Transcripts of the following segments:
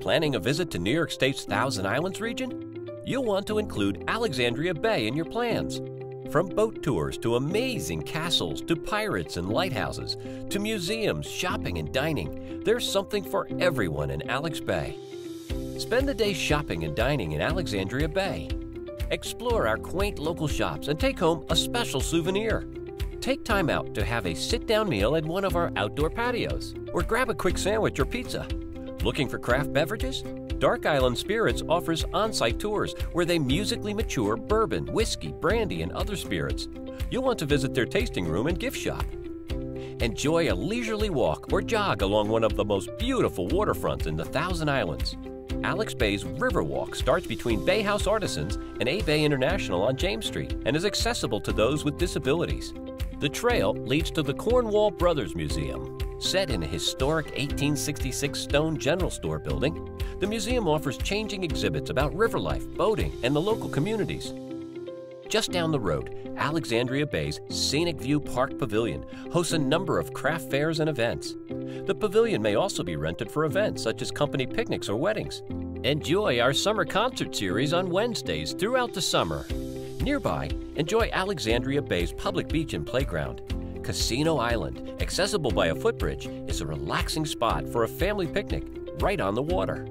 Planning a visit to New York State's Thousand Islands region? You'll want to include Alexandria Bay in your plans. From boat tours to amazing castles to pirates and lighthouses to museums, shopping and dining, there's something for everyone in Alex Bay. Spend the day shopping and dining in Alexandria Bay. Explore our quaint local shops and take home a special souvenir. Take time out to have a sit-down meal at one of our outdoor patios, or grab a quick sandwich or pizza. Looking for craft beverages? Dark Island Spirits offers on-site tours where they musically mature bourbon, whiskey, brandy, and other spirits. You'll want to visit their tasting room and gift shop. Enjoy a leisurely walk or jog along one of the most beautiful waterfronts in the Thousand Islands. Alex Bay's Riverwalk starts between Bay House Artisans and A Bay International on James Street and is accessible to those with disabilities. The trail leads to the Cornwall Brothers Museum. Set in a historic 1866 stone general store building, the museum offers changing exhibits about river life, boating, and the local communities. Just down the road, Alexandria Bay's Scenic View Park Pavilion hosts a number of craft fairs and events. The pavilion may also be rented for events such as company picnics or weddings. Enjoy our summer concert series on Wednesdays throughout the summer. Nearby, enjoy Alexandria Bay's public beach and playground. Casino Island, accessible by a footbridge, is a relaxing spot for a family picnic right on the water.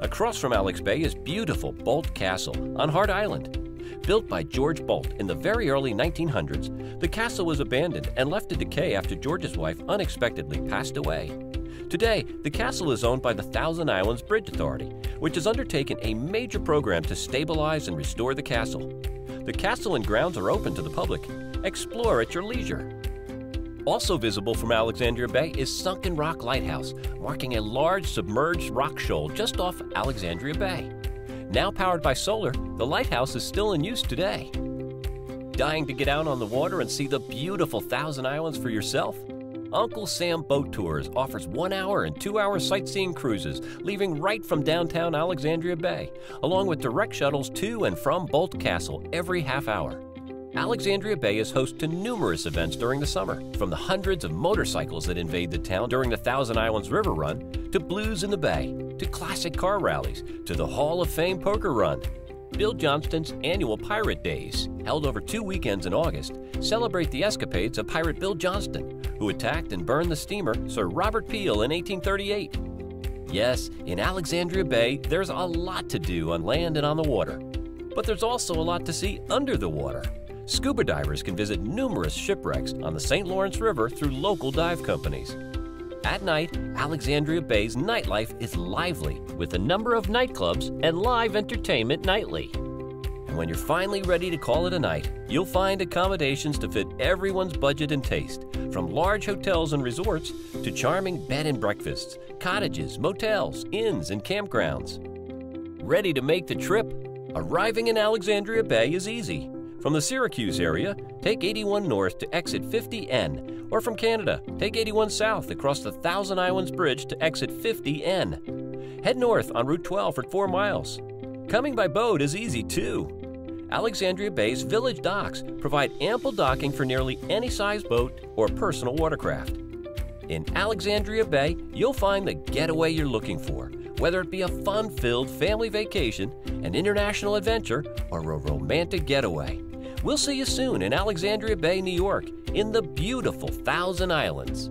Across from Alex Bay is beautiful Boldt Castle on Hart Island. Built by George Boldt in the very early 1900s, the castle was abandoned and left to decay after George's wife unexpectedly passed away. Today, the castle is owned by the Thousand Islands Bridge Authority, which has undertaken a major program to stabilize and restore the castle. The castle and grounds are open to the public. Explore at your leisure. Also visible from Alexandria Bay is Sunken Rock Lighthouse, marking a large submerged rock shoal just off Alexandria Bay. Now powered by solar, the lighthouse is still in use today. Dying to get out on the water and see the beautiful Thousand Islands for yourself? Uncle Sam Boat Tours offers 1 hour and 2 hour sightseeing cruises, leaving right from downtown Alexandria Bay, along with direct shuttles to and from Boldt Castle every half hour. Alexandria Bay is host to numerous events during the summer, from the hundreds of motorcycles that invade the town during the Thousand Islands River Run, to Blues in the Bay, to classic car rallies, to the Hall of Fame Poker Run. Bill Johnston's annual Pirate Days, held over 2 weekends in August, celebrate the escapades of Pirate Bill Johnston, who attacked and burned the steamer Sir Robert Peel in 1838. Yes, in Alexandria Bay, there's a lot to do on land and on the water. But there's also a lot to see under the water. Scuba divers can visit numerous shipwrecks on the St. Lawrence River through local dive companies. At night, Alexandria Bay's nightlife is lively, with a number of nightclubs and live entertainment nightly. And when you're finally ready to call it a night, you'll find accommodations to fit everyone's budget and taste, from large hotels and resorts to charming bed and breakfasts, cottages, motels, inns, and campgrounds. Ready to make the trip? Arriving in Alexandria Bay is easy. From the Syracuse area, take 81 north to exit 50N, or from Canada, take 81 south across the Thousand Islands Bridge to exit 50N. Head north on Route 12 for 4 miles. Coming by boat is easy too. Alexandria Bay's village docks provide ample docking for nearly any size boat or personal watercraft. In Alexandria Bay, you'll find the getaway you're looking for, whether it be a fun-filled family vacation, an international adventure, or a romantic getaway. We'll see you soon in Alexandria Bay, New York, in the beautiful Thousand Islands.